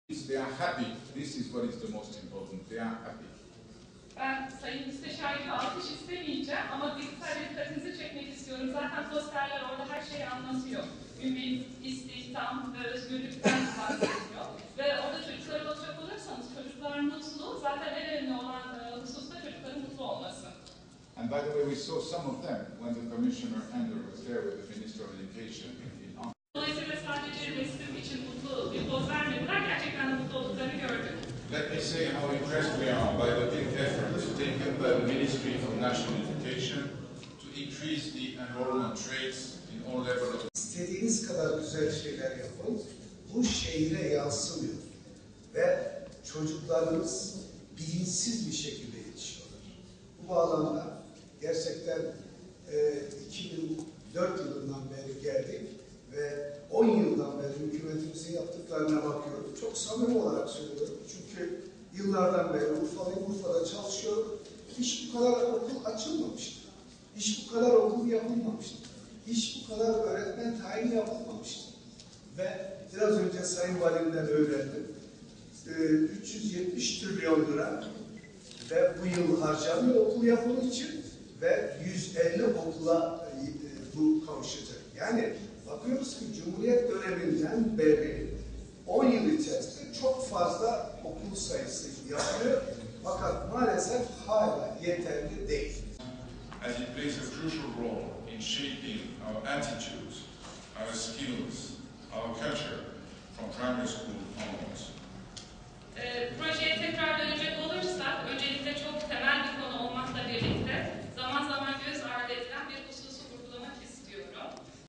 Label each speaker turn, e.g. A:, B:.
A: They are happy. This is what is the most important. They are happy.
B: Ben Sayın Müsteşar gibi alkış istemeyeceğim ama dikkatinizi çekmek istiyorum. Zaten posterler orada her şeyi anlatıyor. Ümit, istihdam ve özgürlükten bahsediyor. Ve orada çocuklara bakacak olursanız çocuklar mutlu. Zaten en önemli olan husus da çocukların mutlu olması.
A: And by the way, we saw some of them when the Commissioner Andrew was there with the Minister of Education in Ankara.
B: Dolayısıyla sadece resim için mutlu bir poz vermediler. Gerçekten de mutlu olduklarını gördük.
A: Let me say how impressed we are by the big efforts taken by the Ministry of National Education to increase the enrollment rates in all levels of...
C: İstediğiniz kadar güzel şeyler yapın, bu şehire yansımıyor. Ve çocuklarımız bilinçsiz bir şekilde yetişiyorlar. Bu bağlamda gerçekten 2004 yılından beri geldik ve 10 yıldan beri hükümetimizin yaptıklarına bakıyorum. Çok samimi olarak söylüyorum. Çünkü yıllardan beri Urfa'da çalışıyorum. Hiç bu kadar okul açılmamıştı. Hiç bu kadar okul yapılmamıştı. Hiç bu kadar öğretmen tayini yapılmamıştı. Ve biraz önce Sayın Valim'den öğrendim. 370 trilyon lira ve bu yıl harcanıyor okul yapımı için ve 150 okula bu kavuşacak. Yani bakıyoruz ki Cumhuriyet döneminden beri 10 yıl içerisinde çok fazla okul sayısı yapılıyor. Fakat maalesef hala yeterli değil.
A: As it plays a crucial role in shaping our attitudes, our skills, our culture from primary school onwards.